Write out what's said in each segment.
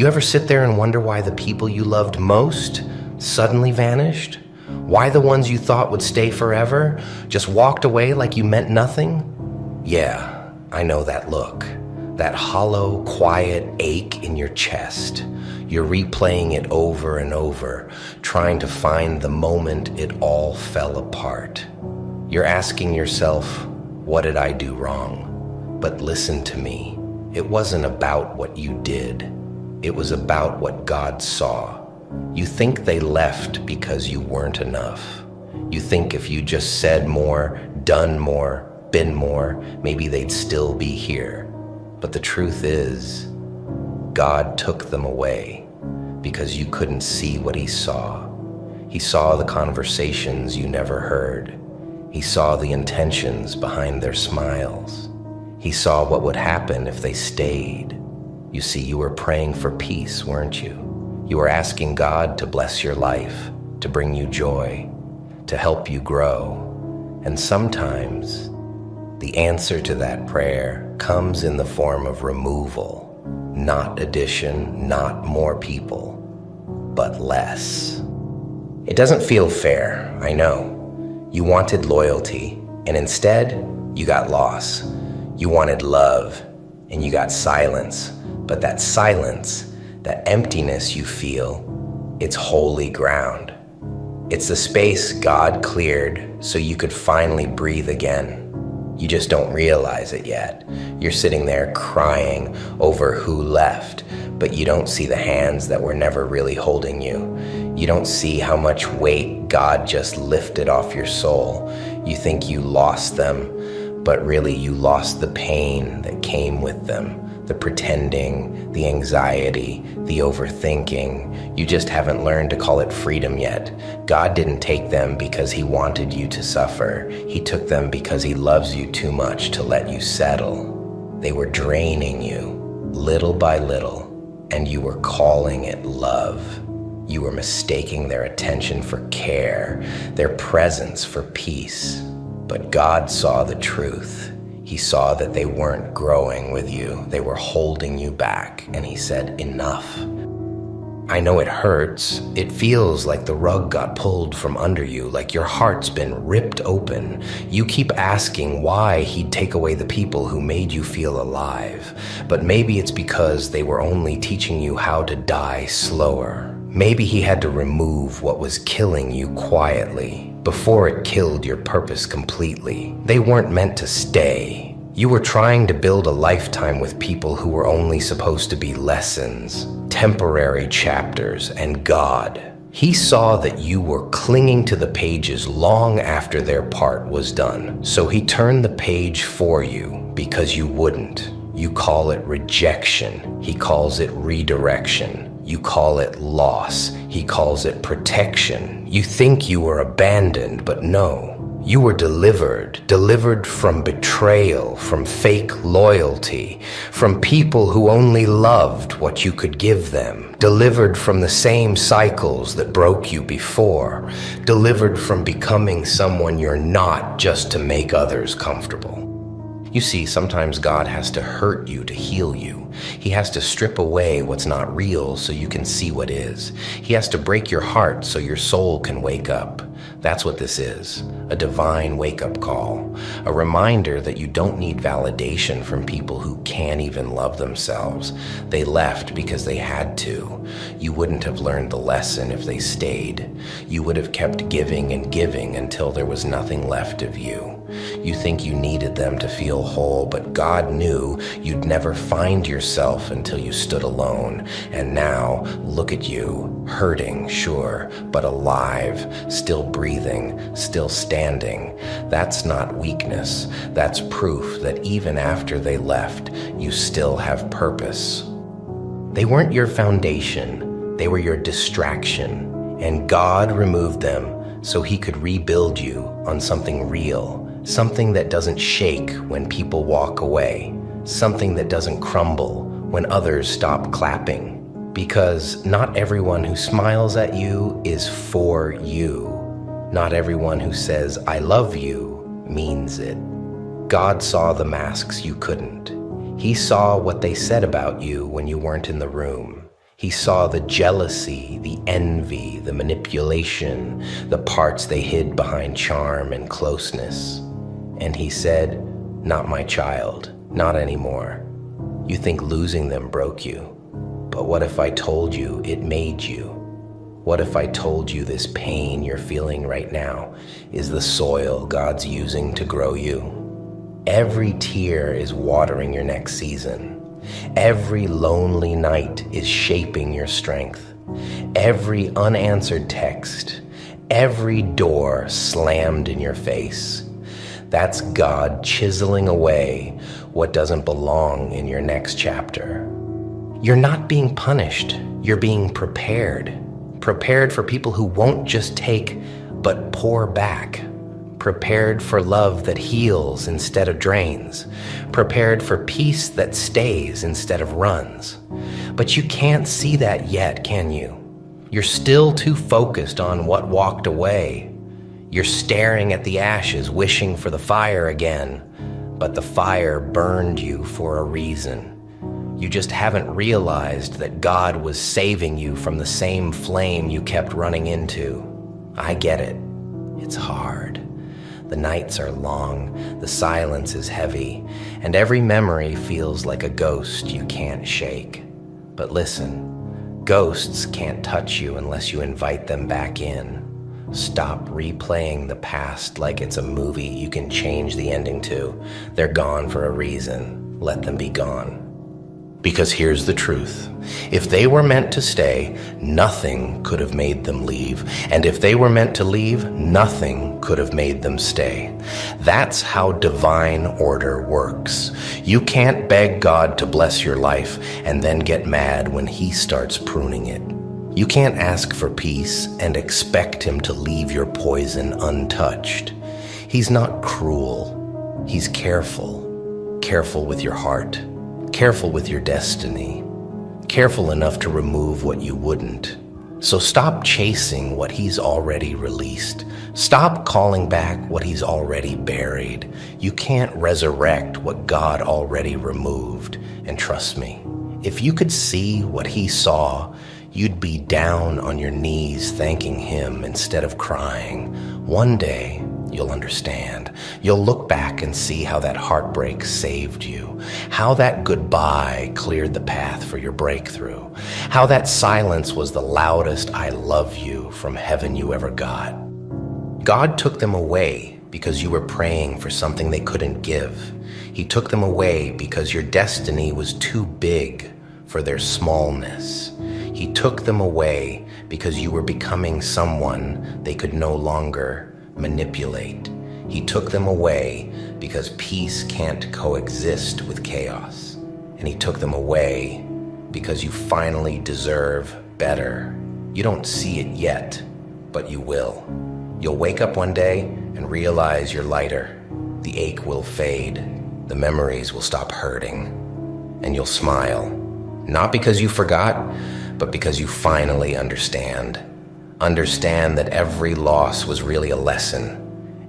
You ever sit there and wonder why the people you loved most suddenly vanished? Why the ones you thought would stay forever just walked away like you meant nothing? Yeah, I know that look. That hollow, quiet ache in your chest. You're replaying it over and over, trying to find the moment it all fell apart. You're asking yourself, what did I do wrong? But listen to me. It wasn't about what you did. It was about what God saw. You think they left because you weren't enough. You think if you just said more, done more, been more, maybe they'd still be here. But the truth is, God took them away because you couldn't see what He saw. He saw the conversations you never heard. He saw the intentions behind their smiles. He saw what would happen if they stayed. You see, you were praying for peace, weren't you? You were asking God to bless your life, to bring you joy, to help you grow. And sometimes the answer to that prayer comes in the form of removal, not addition, not more people, but less. It doesn't feel fair, I know. You wanted loyalty, and instead, you got loss. You wanted love, and you got silence. But that silence, that emptiness you feel, it's holy ground. It's the space God cleared so you could finally breathe again. You just don't realize it yet. You're sitting there crying over who left, but you don't see the hands that were never really holding you. You don't see how much weight God just lifted off your soul. You think you lost them, but really you lost the pain that came with them. The pretending, the anxiety, the overthinking. You just haven't learned to call it freedom yet. God didn't take them because He wanted you to suffer. He took them because He loves you too much to let you settle. They were draining you, little by little, and you were calling it love. You were mistaking their attention for care, their presence for peace. But God saw the truth. He saw that they weren't growing with you. They were holding you back, and He said, enough. I know it hurts. It feels like the rug got pulled from under you, like your heart's been ripped open. You keep asking why He'd take away the people who made you feel alive. But maybe it's because they were only teaching you how to die slower. Maybe He had to remove what was killing you quietly before it killed your purpose completely. They weren't meant to stay. You were trying to build a lifetime with people who were only supposed to be lessons, temporary chapters, and God. He saw that you were clinging to the pages long after their part was done. So He turned the page for you because you wouldn't. You call it rejection. He calls it redirection. You call it loss. He calls it protection. You think you were abandoned, but no. You were delivered from betrayal, from fake loyalty, from people who only loved what you could give them, delivered from the same cycles that broke you before, delivered from becoming someone you're not just to make others comfortable. You see, sometimes God has to hurt you to heal you. He has to strip away what's not real so you can see what is. He has to break your heart so your soul can wake up. That's what this is, a divine wake-up call, a reminder that you don't need validation from people who can't even love themselves. They left because they had to. You wouldn't have learned the lesson if they stayed. You would have kept giving and giving until there was nothing left of you. You think you needed them to feel whole, but God knew you'd never find yourself until you stood alone. And now, look at you, hurting, sure, but alive, still breathing, still standing. That's not weakness. That's proof that even after they left, you still have purpose. They weren't your foundation. They were your distraction. And God removed them so He could rebuild you on something real. Something that doesn't shake when people walk away. Something that doesn't crumble when others stop clapping. Because not everyone who smiles at you is for you. Not everyone who says, I love you, means it. God saw the masks you couldn't. He saw what they said about you when you weren't in the room. He saw the jealousy, the envy, the manipulation, the parts they hid behind charm and closeness. And he said, "Not my child, not anymore. You think losing them broke you. But what if I told you it made you? What if I told you this pain you're feeling right now is the soil God's using to grow you? Every tear is watering your next season. Every lonely night is shaping your strength. Every unanswered text, every door slammed in your face. That's God chiseling away what doesn't belong in your next chapter. You're not being punished, you're being prepared. Prepared for people who won't just take, but pour back. Prepared for love that heals instead of drains. Prepared for peace that stays instead of runs. But you can't see that yet, can you? You're still too focused on what walked away. You're staring at the ashes, wishing for the fire again. But the fire burned you for a reason. You just haven't realized that God was saving you from the same flame you kept running into. I get it. It's hard. The nights are long, the silence is heavy, and every memory feels like a ghost you can't shake. But listen, ghosts can't touch you unless you invite them back in. Stop replaying the past like it's a movie you can change the ending to. They're gone for a reason. Let them be gone. Because here's the truth. If they were meant to stay, nothing could have made them leave. And if they were meant to leave, nothing could have made them stay. That's how divine order works. You can't beg God to bless your life and then get mad when He starts pruning it. You can't ask for peace and expect Him to leave your poison untouched. He's not cruel. He's careful. Careful with your heart. Careful with your destiny, careful enough to remove what you wouldn't. So stop chasing what He's already released. Stop calling back what He's already buried. You can't resurrect what God already removed. And trust me, if you could see what He saw, you'd be down on your knees thanking Him instead of crying. One day, you'll understand. You'll look back and see how that heartbreak saved you, how that goodbye cleared the path for your breakthrough, how that silence was the loudest "I love you" from heaven you ever got. God took them away because you were praying for something they couldn't give. He took them away because your destiny was too big for their smallness. He took them away because you were becoming someone they could no longer manipulate. He took them away because peace can't coexist with chaos. And He took them away because you finally deserve better. You don't see it yet, but you will. You'll wake up one day and realize you're lighter. The ache will fade. The memories will stop hurting. And you'll smile. Not because you forgot, but because you finally understand. Understand that every loss was really a lesson.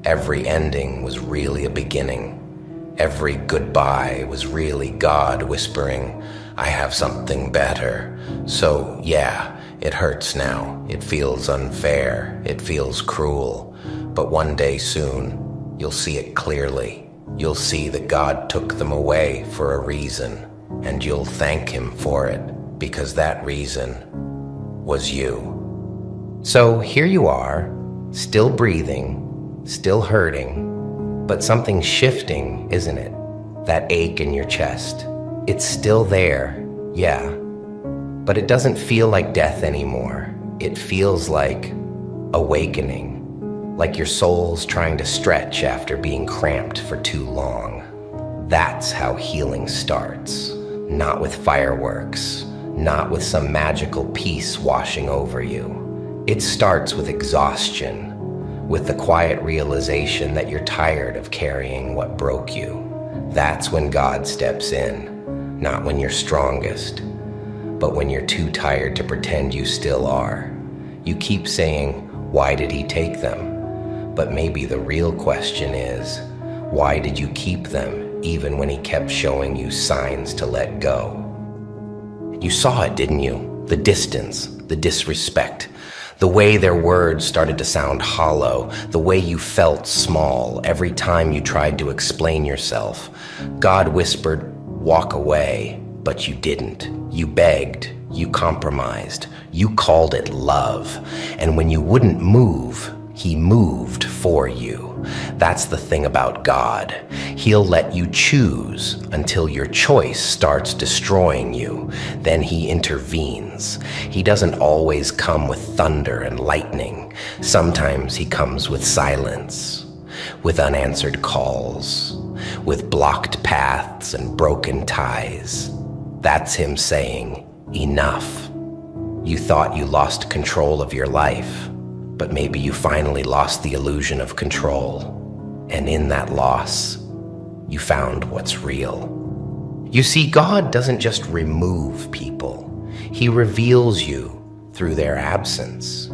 Every ending was really a beginning. Every goodbye was really God whispering, "I have something better." So yeah, it hurts now. It feels unfair. It feels cruel. But one day soon, you'll see it clearly. You'll see that God took them away for a reason, and you'll thank Him for it, because that reason was you. So here you are, still breathing, still hurting, but something's shifting, isn't it? That ache in your chest. It's still there, yeah, but it doesn't feel like death anymore. It feels like awakening, like your soul's trying to stretch after being cramped for too long. That's how healing starts, not with fireworks, not with some magical peace washing over you. It starts with exhaustion, with the quiet realization that you're tired of carrying what broke you. That's when God steps in, not when you're strongest, but when you're too tired to pretend you still are. You keep saying, "Why did He take them?" But maybe the real question is, why did you keep them even when He kept showing you signs to let go? You saw it, didn't you? The distance, the disrespect, the way their words started to sound hollow, the way you felt small every time you tried to explain yourself. God whispered, "Walk away," but you didn't. You begged, you compromised, you called it love. And when you wouldn't move, He moved for you. That's the thing about God. He'll let you choose until your choice starts destroying you. Then He intervenes. He doesn't always come with thunder and lightning. Sometimes He comes with silence, with unanswered calls, with blocked paths and broken ties. That's Him saying, enough. You thought you lost control of your life, but maybe you finally lost the illusion of control. And in that loss, you found what's real. You see, God doesn't just remove people. He reveals you through their absence.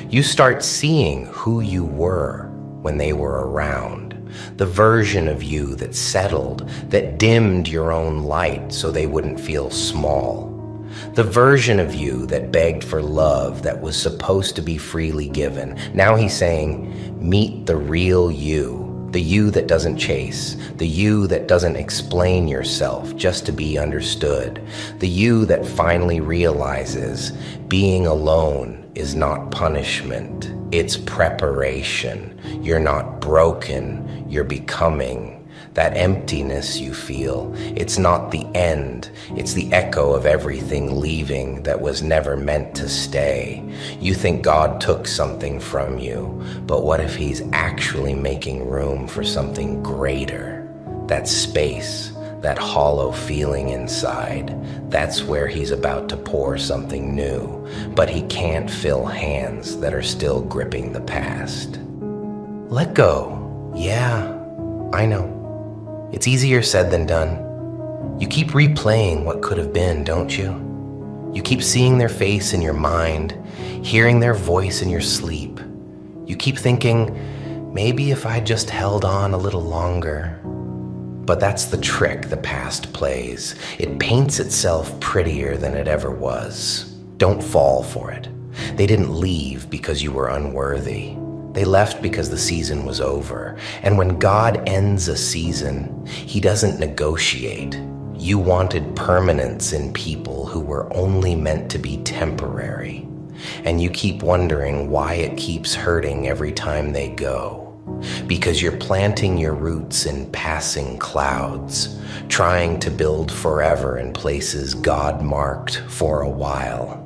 You start seeing who you were when they were around, the version of you that settled, that dimmed your own light so they wouldn't feel small. The version of you that begged for love that was supposed to be freely given. Now He's saying, meet the real you, the you that doesn't chase, the you that doesn't explain yourself just to be understood, the you that finally realizes being alone is not punishment, it's preparation. You're not broken, you're becoming. That emptiness you feel, it's not the end. It's the echo of everything leaving that was never meant to stay. You think God took something from you, but what if He's actually making room for something greater? That space, that hollow feeling inside, that's where He's about to pour something new, but He can't fill hands that are still gripping the past. Let go. Yeah, I know. It's easier said than done. You keep replaying what could have been, don't you? You keep seeing their face in your mind, hearing their voice in your sleep. You keep thinking, maybe if I just held on a little longer. But that's the trick the past plays. It paints itself prettier than it ever was. Don't fall for it. They didn't leave because you were unworthy. They left because the season was over. And when God ends a season, He doesn't negotiate. You wanted permanence in people who were only meant to be temporary. And you keep wondering why it keeps hurting every time they go. Because you're planting your roots in passing clouds, trying to build forever in places God marked for a while.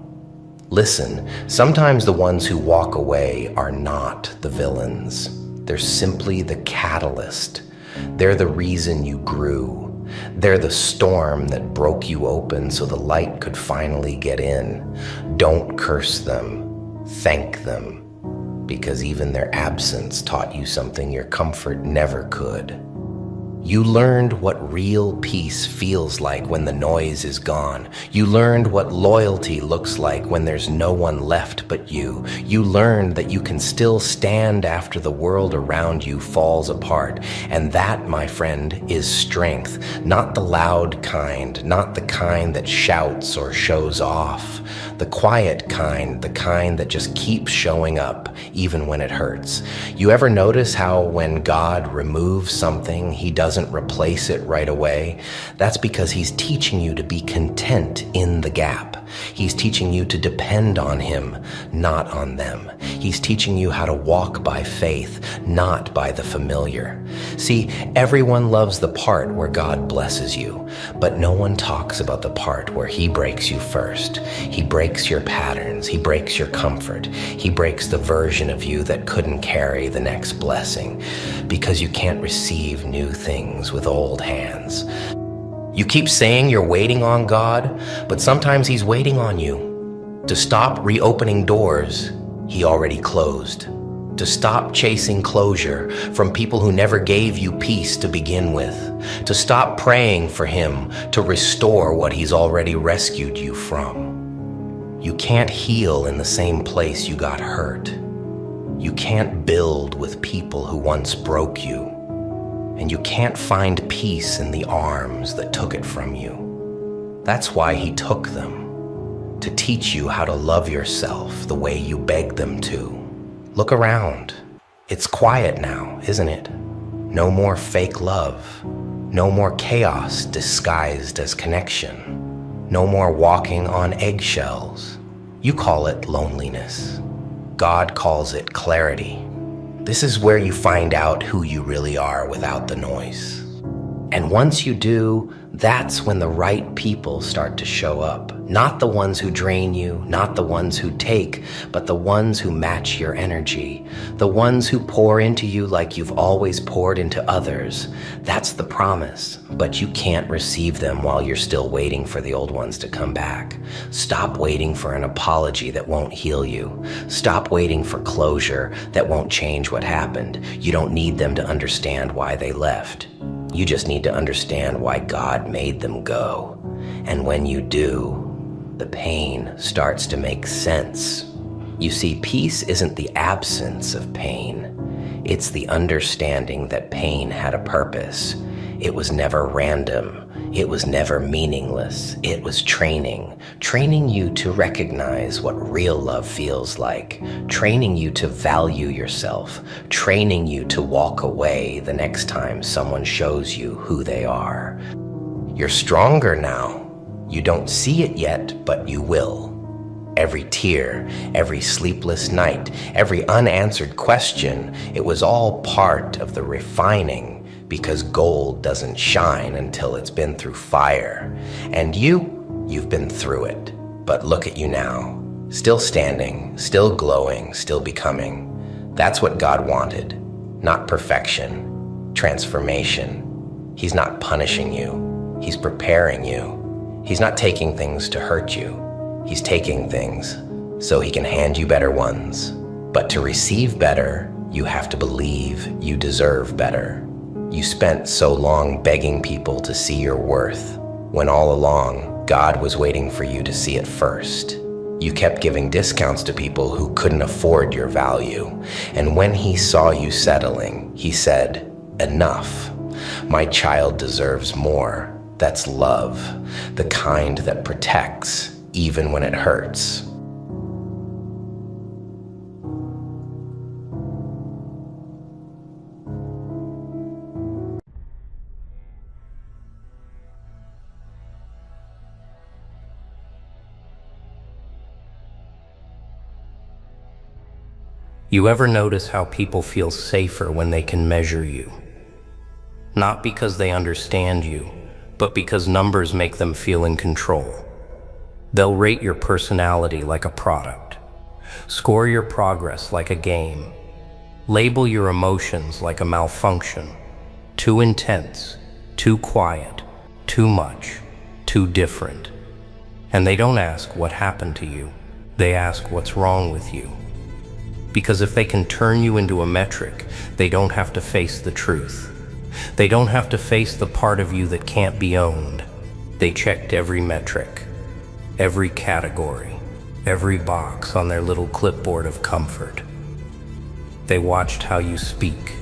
Listen, sometimes the ones who walk away are not the villains. They're simply the catalyst. They're the reason you grew. They're the storm that broke you open so the light could finally get in. Don't curse them. Thank them. Because even their absence taught you something your comfort never could. You learned what real peace feels like when the noise is gone. You learned what loyalty looks like when there's no one left but you. You learned that you can still stand after the world around you falls apart. And that, my friend, is strength. Not the loud kind, not the kind that shouts or shows off. The quiet kind, the kind that just keeps showing up, even when it hurts. You ever notice how when God removes something, He doesn't replace it right away? That's because He's teaching you to be content in the gap. He's teaching you to depend on Him, not on them. He's teaching you how to walk by faith, not by the familiar. See, everyone loves the part where God blesses you, but no one talks about the part where He breaks you first. He breaks your patterns. He breaks your comfort. He breaks the version of you that couldn't carry the next blessing, because you can't receive new things with old hands. You keep saying you're waiting on God, but sometimes He's waiting on you to stop reopening doors He already closed, to stop chasing closure from people who never gave you peace to begin with, to stop praying for Him to restore what He's already rescued you from. You can't heal in the same place you got hurt. You can't build with people who once broke you. And you can't find peace in the arms that took it from you. That's why He took them. to teach you how to love yourself the way you begged them to. Look around. It's quiet now, isn't it? No more fake love. No more chaos disguised as connection. No more walking on eggshells. You call it loneliness. God calls it clarity. This is where you find out who you really are without the noise. And once you do, that's when the right people start to show up. Not the ones who drain you, not the ones who take, but the ones who match your energy. The ones who pour into you like you've always poured into others. That's the promise, but you can't receive them while you're still waiting for the old ones to come back. Stop waiting for an apology that won't heal you. Stop waiting for closure that won't change what happened. You don't need them to understand why they left. You just need to understand why God made them go. And when you do, the pain starts to make sense. You see, peace isn't the absence of pain. It's the understanding that pain had a purpose. It was never random. It was never meaningless. It was training you to recognize what real love feels like, training you to value yourself, training you to walk away the next time someone shows you who they are. You're stronger now. You don't see it yet, but you will. Every tear, every sleepless night, every unanswered question, it was all part of the refining, because gold doesn't shine until it's been through fire. And you've been through it. But look at you now, still standing, still glowing, still becoming. That's what God wanted. Not perfection, transformation. He's not punishing you. He's preparing you. He's not taking things to hurt you. He's taking things so he can hand you better ones. But to receive better, you have to believe you deserve better. You spent so long begging people to see your worth, when all along, God was waiting for you to see it first. You kept giving discounts to people who couldn't afford your value. And when he saw you settling, he said, "Enough. My child deserves more." That's love, the kind that protects even when it hurts. You ever notice how people feel safer when they can measure you? Not because they understand you, but because numbers make them feel in control. They'll rate your personality like a product, score your progress like a game, label your emotions like a malfunction, too intense, too quiet, too much, too different. And they don't ask what happened to you, they ask what's wrong with you. Because if they can turn you into a metric, they don't have to face the truth. They don't have to face the part of you that can't be owned. They checked every metric, every category, every box on their little clipboard of comfort. They watched how you speak,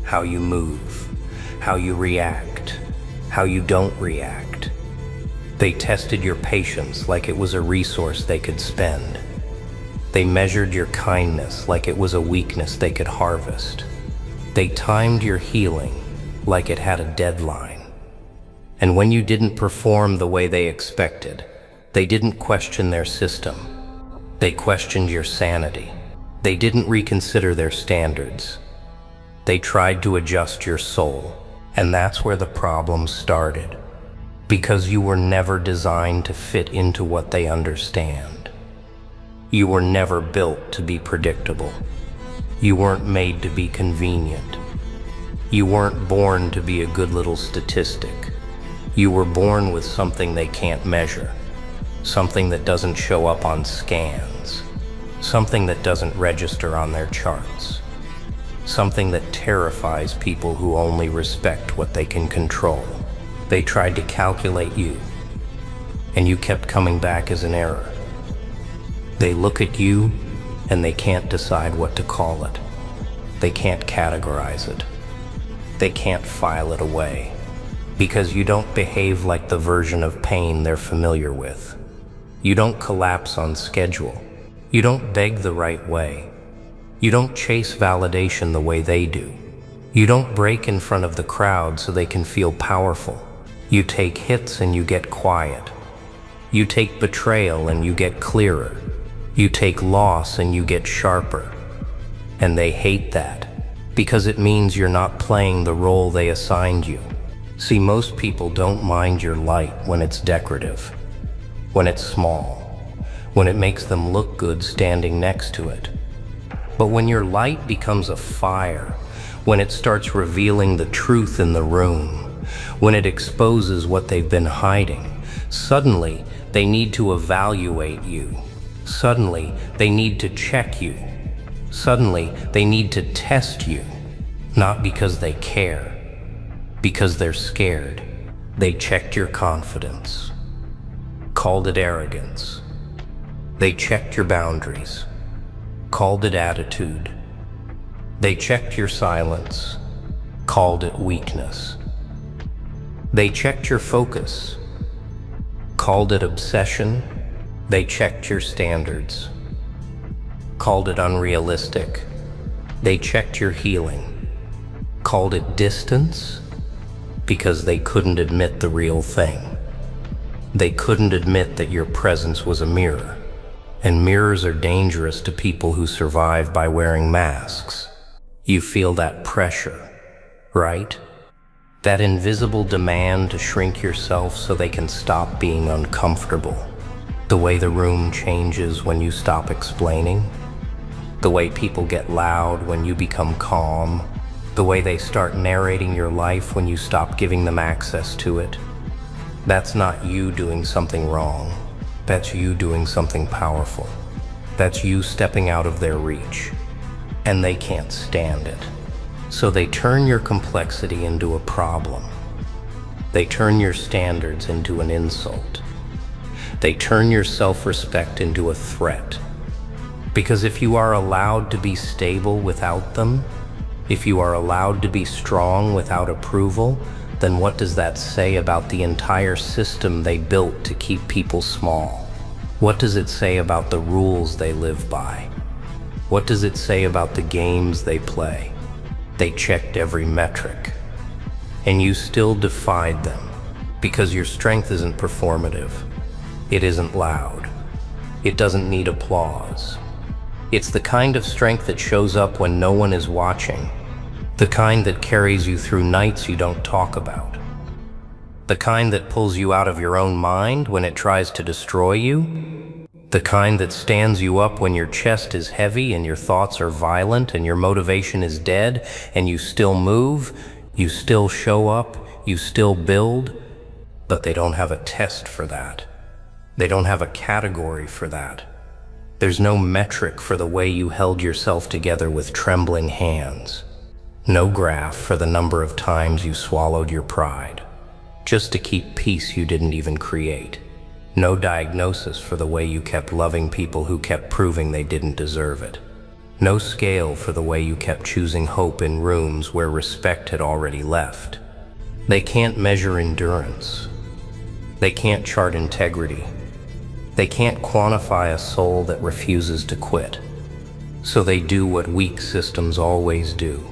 how you move, how you react, how you don't react. They tested your patience like it was a resource they could spend. They measured your kindness like it was a weakness they could harvest. They timed your healing like it had a deadline. And when you didn't perform the way they expected, they didn't question their system. They questioned your sanity. They didn't reconsider their standards. They tried to adjust your soul. And that's where the problem started. Because you were never designed to fit into what they understand. You were never built to be predictable. You weren't made to be convenient. You weren't born to be a good little statistic. You were born with something they can't measure, something that doesn't show up on scans, something that doesn't register on their charts, something that terrifies people who only respect what they can control. They tried to calculate you, and you kept coming back as an error. They look at you, and they can't decide what to call it. They can't categorize it. They can't file it away, because you don't behave like the version of pain they're familiar with. You don't collapse on schedule. You don't beg the right way. You don't chase validation the way they do. You don't break in front of the crowd so they can feel powerful. You take hits and you get quiet. You take betrayal and you get clearer. You take loss and you get sharper. And they hate that, because it means you're not playing the role they assigned you. See, most people don't mind your light when it's decorative, when it's small, when it makes them look good standing next to it. But when your light becomes a fire, when it starts revealing the truth in the room, when it exposes what they've been hiding, suddenly they need to evaluate you. Suddenly they need to check you. Suddenly they need to test you. Not because they care, because they're scared. They checked your confidence, called it arrogance. They checked your boundaries, called it attitude. They checked your silence, called it weakness. They checked your focus, called it obsession. They checked your standards, called it unrealistic. They checked your healing, called it distance, because they couldn't admit the real thing. They couldn't admit that your presence was a mirror. And mirrors are dangerous to people who survive by wearing masks. You feel that pressure, right? That invisible demand to shrink yourself so they can stop being uncomfortable. The way the room changes when you stop explaining. The way people get loud when you become calm. The way they start narrating your life when you stop giving them access to it. That's not you doing something wrong. That's you doing something powerful. That's you stepping out of their reach. And they can't stand it. So they turn your complexity into a problem. They turn your standards into an insult. They turn your self-respect into a threat. Because if you are allowed to be stable without them, if you are allowed to be strong without approval, then what does that say about the entire system they built to keep people small? What does it say about the rules they live by? What does it say about the games they play? They checked every metric. And you still defied them, because your strength isn't performative. It isn't loud. It doesn't need applause. It's the kind of strength that shows up when no one is watching. The kind that carries you through nights you don't talk about. The kind that pulls you out of your own mind when it tries to destroy you. The kind that stands you up when your chest is heavy and your thoughts are violent and your motivation is dead, and you still move, you still show up, you still build, but they don't have a test for that. They don't have a category for that. There's no metric for the way you held yourself together with trembling hands. No graph for the number of times you swallowed your pride, just to keep peace you didn't even create. No diagnosis for the way you kept loving people who kept proving they didn't deserve it. No scale for the way you kept choosing hope in rooms where respect had already left. They can't measure endurance. They can't chart integrity. They can't quantify a soul that refuses to quit. So they do what weak systems always do.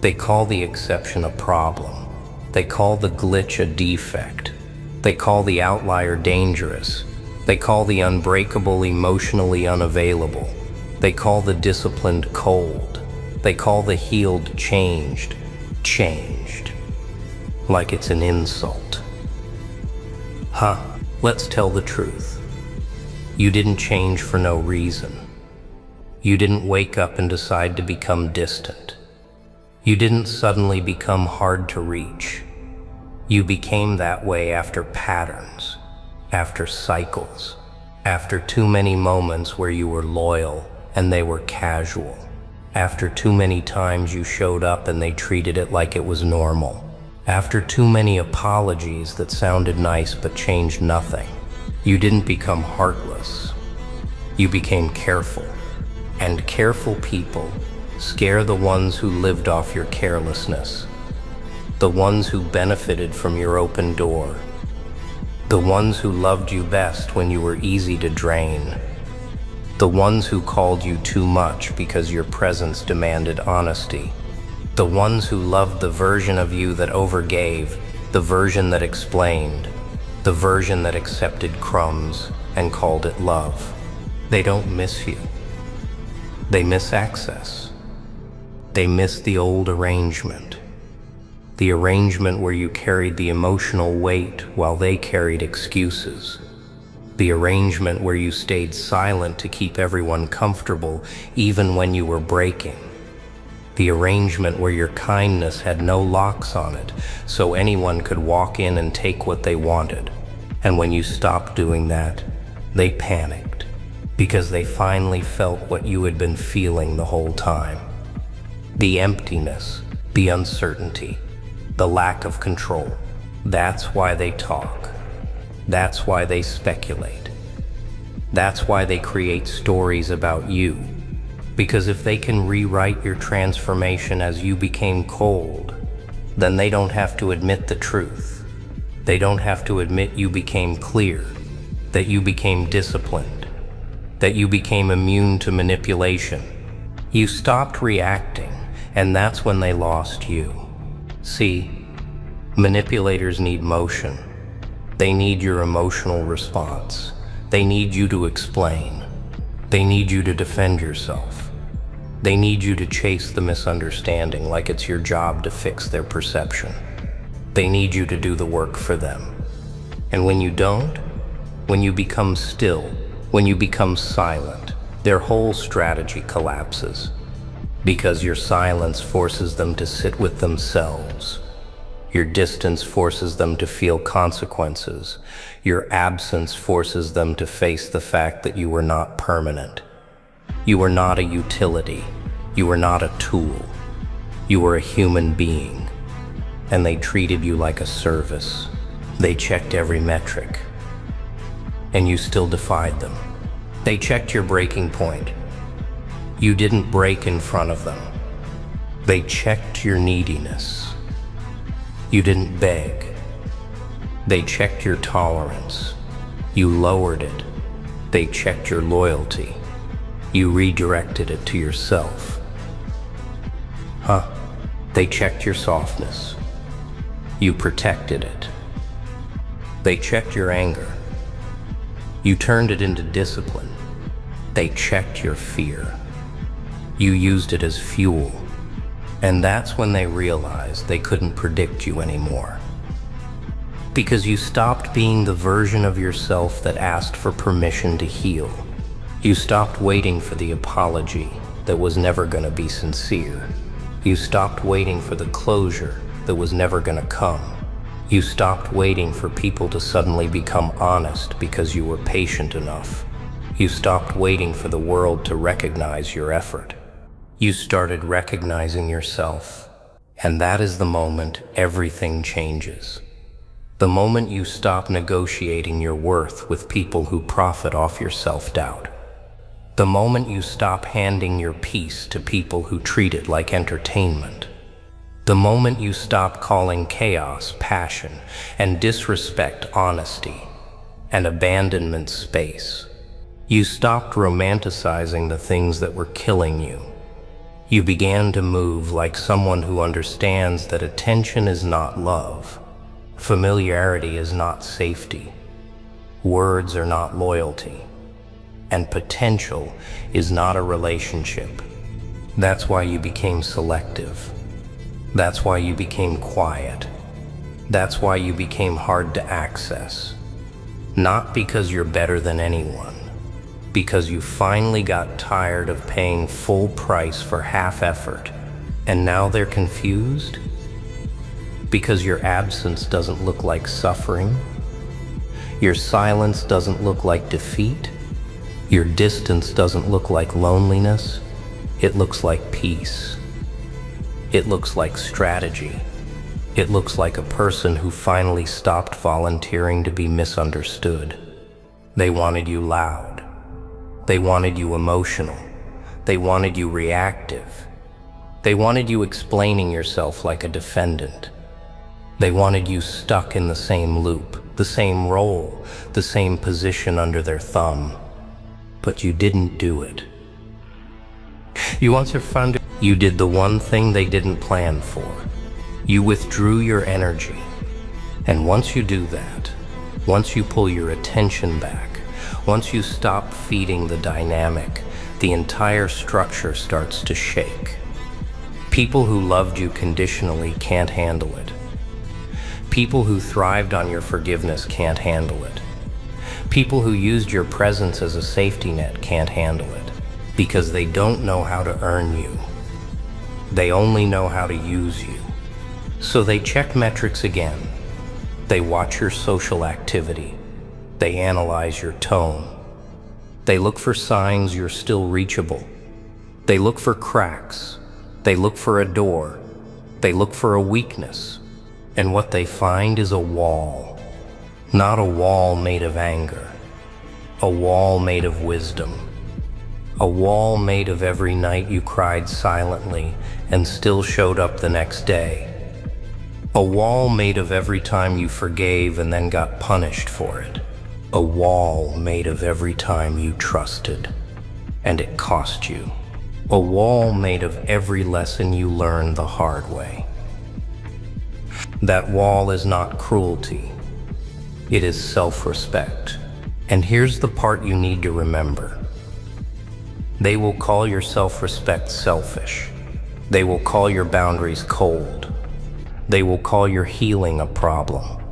They call the exception a problem. They call the glitch a defect. They call the outlier dangerous. They call the unbreakable emotionally unavailable. They call the disciplined cold. They call the healed changed. Like it's an insult. Let's tell the truth. You didn't change for no reason. You didn't wake up and decide to become distant. You didn't suddenly become hard to reach. You became that way after patterns, after cycles, after too many moments where you were loyal and they were casual, after too many times you showed up and they treated it like it was normal, after too many apologies that sounded nice but changed nothing. You didn't become heartless. You became careful. And careful people scare the ones who lived off your carelessness, the ones who benefited from your open door, the The ones who loved you best when you were easy to drain. The ones who called you too much because your presence demanded honesty. The ones who loved the version of you that overgave, the version that explained, the version that accepted crumbs and called it love. They don't miss you. They miss access. They miss the old arrangement. The arrangement where you carried the emotional weight while they carried excuses. The arrangement where you stayed silent to keep everyone comfortable even when you were breaking. The arrangement where your kindness had no locks on it, so anyone could walk in and take what they wanted. And when you stopped doing that, they panicked, because they finally felt what you had been feeling the whole time. The emptiness, the uncertainty, the lack of control. That's why they talk. That's why they speculate. That's why they create stories about you. Because if they can rewrite your transformation as you became cold, then they don't have to admit the truth. They don't have to admit you became clear, that you became disciplined, that you became immune to manipulation. You stopped reacting, and that's when they lost you. See, manipulators need motion. They need your emotional response. They need you to explain. They need you to defend yourself. They need you to chase the misunderstanding like it's your job to fix their perception. They need you to do the work for them. And when you don't, when you become still, when you become silent, their whole strategy collapses. Because your silence forces them to sit with themselves. Your distance forces them to feel consequences. Your absence forces them to face the fact that you were not permanent. You were not a utility. You were not a tool. You were a human being. And they treated you like a service. They checked every metric. And you still defied them. They checked your breaking point. You didn't break in front of them. They checked your neediness. You didn't beg. They checked your tolerance. You lowered it. They checked your loyalty. You redirected it to yourself. They checked your softness. You protected it. They checked your anger. You turned it into discipline. They checked your fear. You used it as fuel. And that's when they realized they couldn't predict you anymore. Because you stopped being the version of yourself that asked for permission to heal. You stopped waiting for the apology that was never going to be sincere. You stopped waiting for the closure that was never going to come. You stopped waiting for people to suddenly become honest because you were patient enough. You stopped waiting for the world to recognize your effort. You started recognizing yourself. And that is the moment everything changes. The moment you stop negotiating your worth with people who profit off your self-doubt. The moment you stop handing your peace to people who treat it like entertainment. The moment you stop calling chaos passion and disrespect honesty and abandonment space. You stopped romanticizing the things that were killing you. You began to move like someone who understands that attention is not love. Familiarity is not safety. Words are not loyalty. And potential is not a relationship. That's why you became selective. That's why you became quiet. That's why you became hard to access. Not because you're better than anyone, because you finally got tired of paying full price for half effort, and now they're confused? Because your absence doesn't look like suffering? Your silence doesn't look like defeat? Your distance doesn't look like loneliness? It looks like peace. It looks like strategy. It looks like a person who finally stopped volunteering to be misunderstood. They wanted you loud. They wanted you emotional. They wanted you reactive. They wanted you explaining yourself like a defendant. They wanted you stuck in the same loop, the same role, the same position under their thumb. But you didn't do it. You once found you did the one thing they didn't plan for. You withdrew your energy. And once you do that, once you pull your attention back, once you stop feeding the dynamic, the entire structure starts to shake. People who loved you conditionally can't handle it. People who thrived on your forgiveness can't handle it. People who used your presence as a safety net can't handle it, because they don't know how to earn you. They only know how to use you. So they check metrics again. They watch your social activity. They analyze your tone. They look for signs you're still reachable. They look for cracks. They look for a door. They look for a weakness. And what they find is a wall. Not a wall made of anger. A wall made of wisdom. A wall made of every night you cried silently and still showed up the next day. A wall made of every time you forgave and then got punished for it. A wall made of every time you trusted and it cost you. A wall made of every lesson you learned the hard way. That wall is not cruelty. It is self-respect. And here's the part you need to remember. They will call your self-respect selfish. They will call your boundaries cold. They will call your healing a problem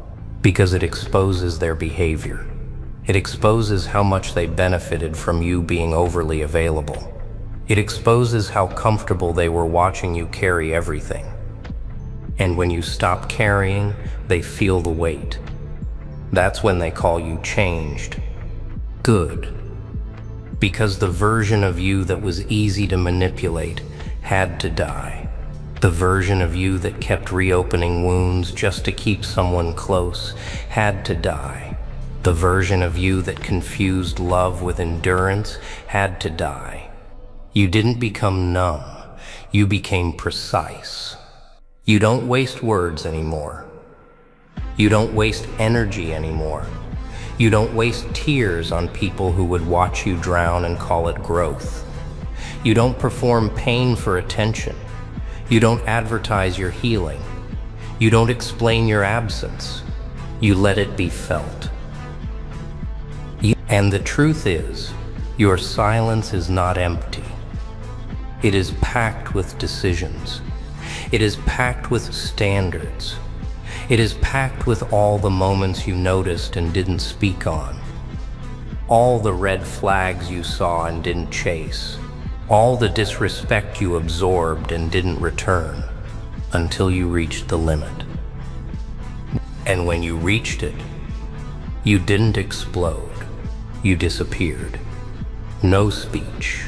because it exposes their behavior. It exposes how much they benefited from you being overly available. It exposes how comfortable they were watching you carry everything. And when you stop carrying, they feel the weight. That's when they call you changed. Good. Because the version of you that was easy to manipulate had to die. The version of you that kept reopening wounds just to keep someone close had to die. The version of you that confused love with endurance had to die. You didn't become numb. You became precise. You don't waste words anymore. You don't waste energy anymore. You don't waste tears on people who would watch you drown and call it growth. You don't perform pain for attention. You don't advertise your healing. You don't explain your absence. You let it be felt. And the truth is, your silence is not empty. It is packed with decisions. It is packed with standards. It is packed with all the moments you noticed and didn't speak on. All the red flags you saw and didn't chase. All the disrespect you absorbed and didn't return until you reached the limit. And when you reached it, you didn't explode. You disappeared. No speech.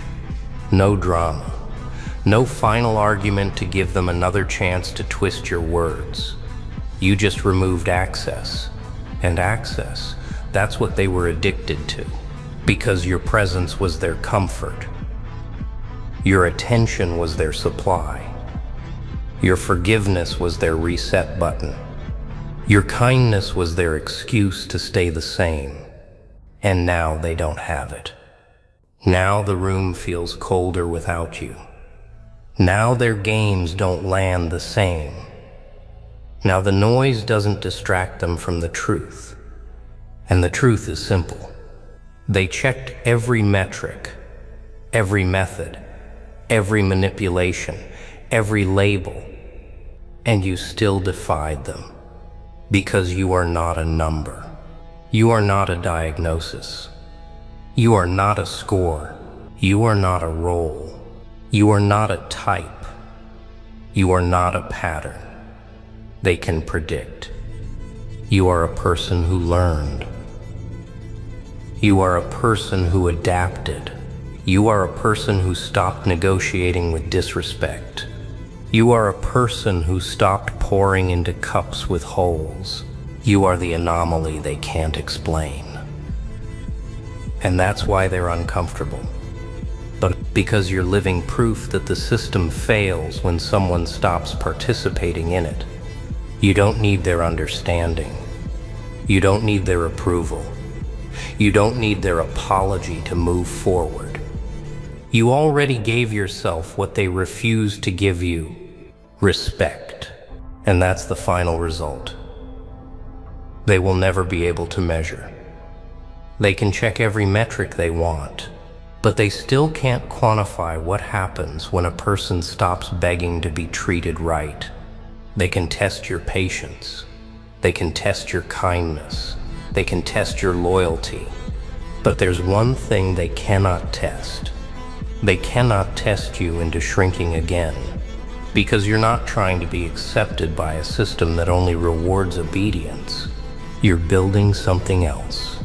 No drama. No final argument to give them another chance to twist your words. You just removed access. And access, that's what they were addicted to. Because your presence was their comfort. Your attention was their supply. Your forgiveness was their reset button. Your kindness was their excuse to stay the same. And now they don't have it. Now the room feels colder without you. Now their games don't land the same. Now the noise doesn't distract them from the truth. And the truth is simple. They checked every metric, every method, every manipulation, every label, and you still defied them. Because you are not a number. You are not a diagnosis. You are not a score. You are not a role. You are not a type. You are not a pattern they can predict. You are a person who learned. You are a person who adapted. You are a person who stopped negotiating with disrespect. You are a person who stopped pouring into cups with holes. You are the anomaly they can't explain. And that's why they're uncomfortable. But because you're living proof that the system fails when someone stops participating in it. You don't need their understanding. You don't need their approval. You don't need their apology to move forward. You already gave yourself what they refused to give you: respect. And that's the final result. They will never be able to measure. They can check every metric they want, but they still can't quantify what happens when a person stops begging to be treated right. They can test your patience. They can test your kindness. They can test your loyalty. But there's one thing they cannot test. They cannot test you into shrinking again, because you're not trying to be accepted by a system that only rewards obedience. You're building something else.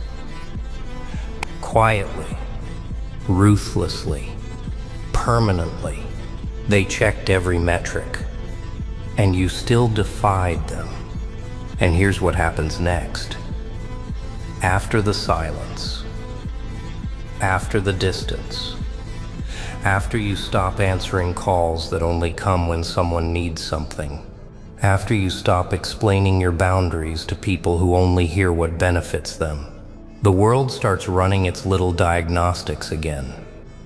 Quietly, ruthlessly, permanently, they checked every metric, and you still defied them. And here's what happens next. After the silence, after the distance, after you stop answering calls that only come when someone needs something, after you stop explaining your boundaries to people who only hear what benefits them, the world starts running its little diagnostics again,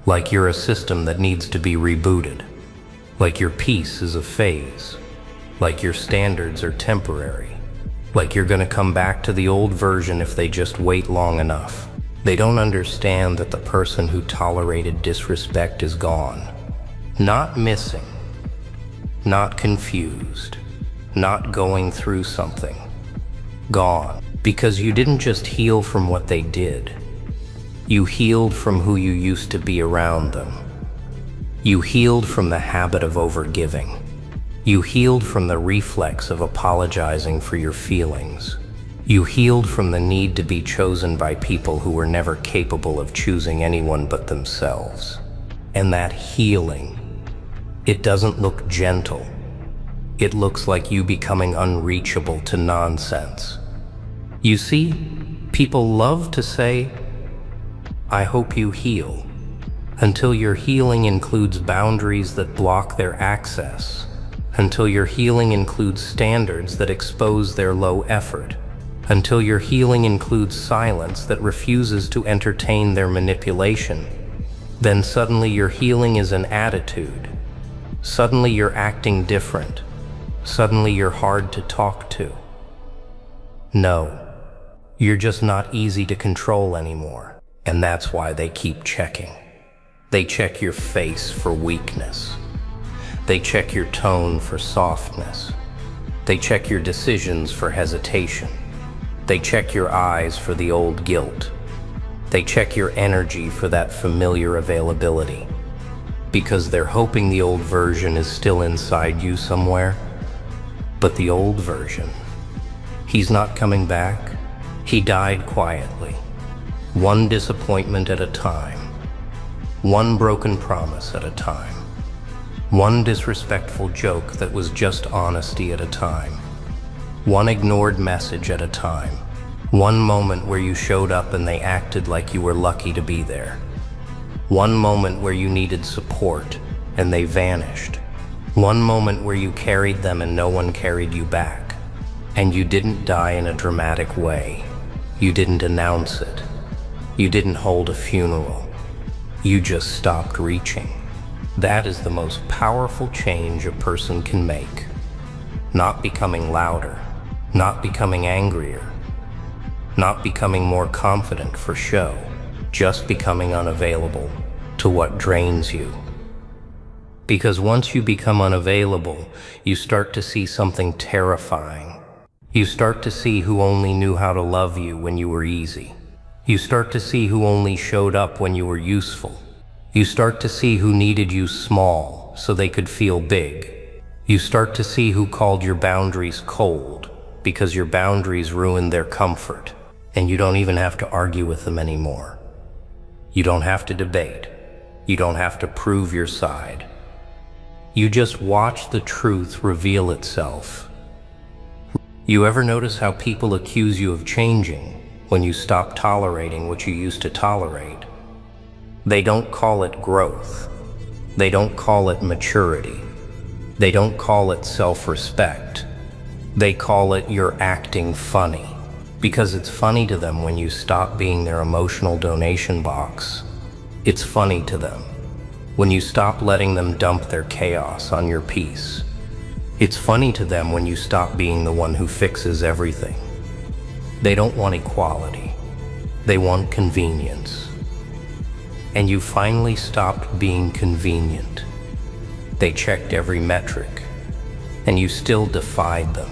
like you're a system that needs to be rebooted, like your peace is a phase, like your standards are temporary, like you're gonna come back to the old version if they just wait long enough. They don't understand that the person who tolerated disrespect is gone. Not missing, not confused, not going through something. Gone. Because you didn't just heal from what they did. You healed from who you used to be around them. You healed from the habit of overgiving. You healed from the reflex of apologizing for your feelings. You healed from the need to be chosen by people who were never capable of choosing anyone but themselves. And that healing, it doesn't look gentle. It looks like you becoming unreachable to nonsense. You see, people love to say, "I hope you heal," until your healing includes boundaries that block their access, until your healing includes standards that expose their low effort, until your healing includes silence that refuses to entertain their manipulation. Then suddenly your healing is an attitude. Suddenly you're acting different. Suddenly you're hard to talk to. No, you're just not easy to control anymore. And that's why they keep checking. They check your face for weakness. They check your tone for softness. They check your decisions for hesitation. They check your eyes for the old guilt. They check your energy for that familiar availability. Because they're hoping the old version is still inside you somewhere. But the old version, he's not coming back. He died quietly, one disappointment at a time, one broken promise at a time, one disrespectful joke that was just honesty at a time, one ignored message at a time, one moment where you showed up and they acted like you were lucky to be there, one moment where you needed support and they vanished, one moment where you carried them and no one carried you back. And you didn't die in a dramatic way. You didn't announce it. You didn't hold a funeral. You just stopped reaching. That is the most powerful change a person can make. Not becoming louder, not becoming angrier, not becoming more confident for show, just becoming unavailable to what drains you. Because once you become unavailable, you start to see something terrifying. You start to see who only knew how to love you when you were easy. You start to see who only showed up when you were useful. You start to see who needed you small so they could feel big. You start to see who called your boundaries cold because your boundaries ruined their comfort, and you don't even have to argue with them anymore. You don't have to debate. You don't have to prove your side. You just watch the truth reveal itself. You ever notice how people accuse you of changing when you stop tolerating what you used to tolerate? They don't call it growth. They don't call it maturity. They don't call it self-respect. They call it "you're acting funny," because it's funny to them when you stop being their emotional donation box. It's funny to them when you stop letting them dump their chaos on your peace. It's funny to them when you stop being the one who fixes everything. They don't want equality. They want convenience. And you finally stopped being convenient. They checked every metric, and you still defied them.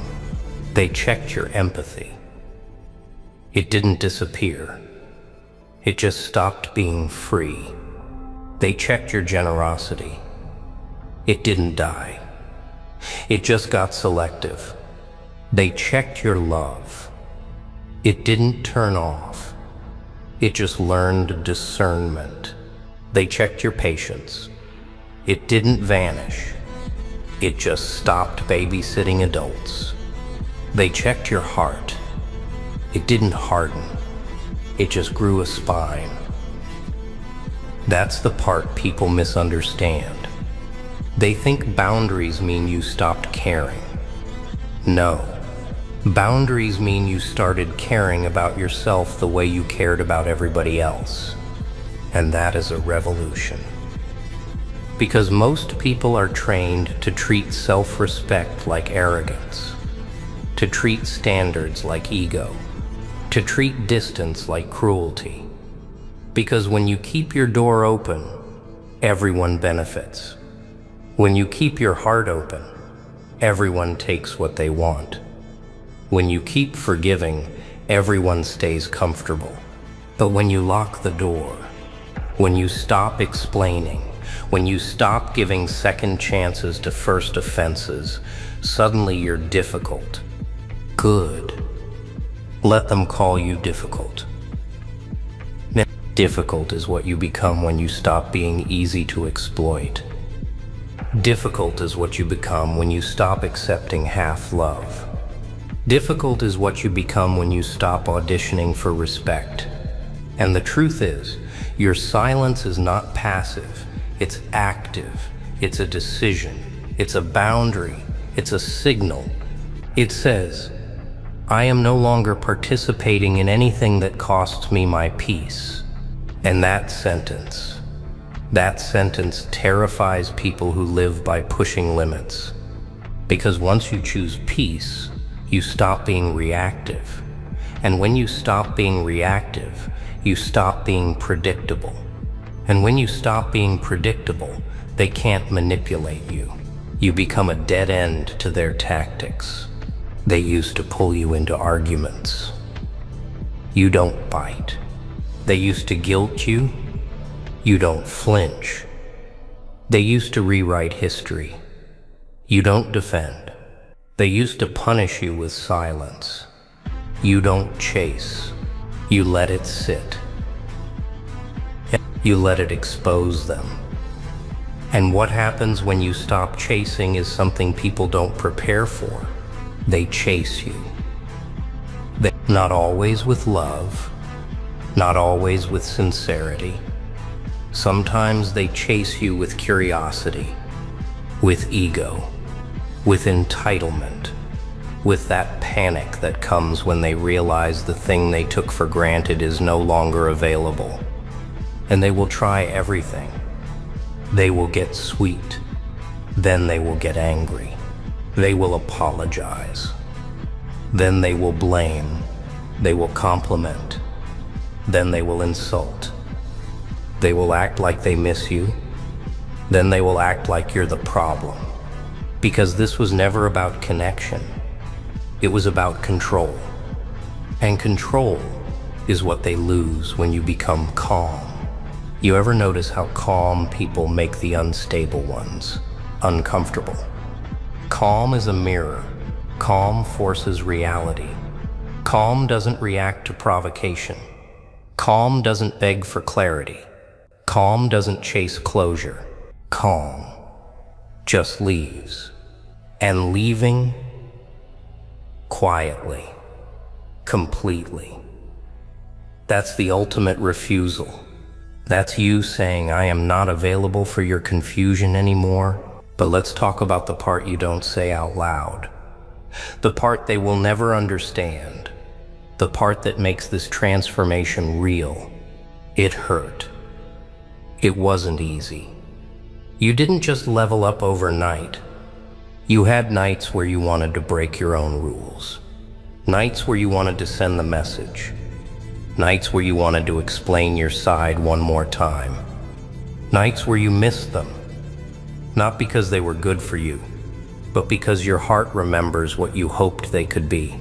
They checked your empathy. It didn't disappear. It just stopped being free. They checked your generosity. It didn't die. It just got selective. They checked your love. It didn't turn off. It just learned discernment. They checked your patience. It didn't vanish. It just stopped babysitting adults. They checked your heart. It didn't harden. It just grew a spine. That's the part people misunderstand. They think boundaries mean you stopped caring. No. Boundaries mean you started caring about yourself the way you cared about everybody else. And that is a revolution. Because most people are trained to treat self-respect like arrogance, to treat standards like ego, to treat distance like cruelty. Because when you keep your door open, everyone benefits. When you keep your heart open, everyone takes what they want. When you keep forgiving, everyone stays comfortable. But when you lock the door, when you stop explaining, when you stop giving second chances to first offenses, suddenly you're difficult. Good. Let them call you difficult. Difficult is what you become when you stop being easy to exploit. Difficult is what you become when you stop accepting half love. Difficult is what you become when you stop auditioning for respect. And the truth is, your silence is not passive, it's active, it's a decision, it's a boundary, it's a signal. It says, I am no longer participating in anything that costs me my peace. And that sentence terrifies people who live by pushing limits. Because once you choose peace, you stop being reactive. And when you stop being reactive, you stop being predictable. And when you stop being predictable, they can't manipulate you. You become a dead end to their tactics. They used to pull you into arguments. You don't bite. They used to guilt you. You don't flinch. They used to rewrite history. You don't defend. They used to punish you with silence. You don't chase. You let it sit. You let it expose them. And what happens when you stop chasing is something people don't prepare for. They chase you. Not always with love, not always with sincerity. Sometimes they chase you with curiosity, with ego, with entitlement, with that panic that comes when they realize the thing they took for granted is no longer available. And they will try everything. They will get sweet, then they will get angry. They will apologize. Then they will blame. They will compliment. Then they will insult. They will act like they miss you. Then they will act like you're the problem. Because this was never about connection. It was about control. And control is what they lose when you become calm. You ever notice how calm people make the unstable ones uncomfortable? Calm is a mirror. Calm forces reality. Calm doesn't react to provocation. Calm doesn't beg for clarity. Calm doesn't chase closure. Calm just leaves. And leaving quietly, completely. That's the ultimate refusal. That's you saying, I am not available for your confusion anymore. But let's talk about the part you don't say out loud. The part they will never understand. The part that makes this transformation real. It hurt. It wasn't easy. You didn't just level up overnight. You had nights where you wanted to break your own rules. Nights where you wanted to send the message. Nights where you wanted to explain your side one more time. Nights where you missed them. Not because they were good for you, but because your heart remembers what you hoped they could be.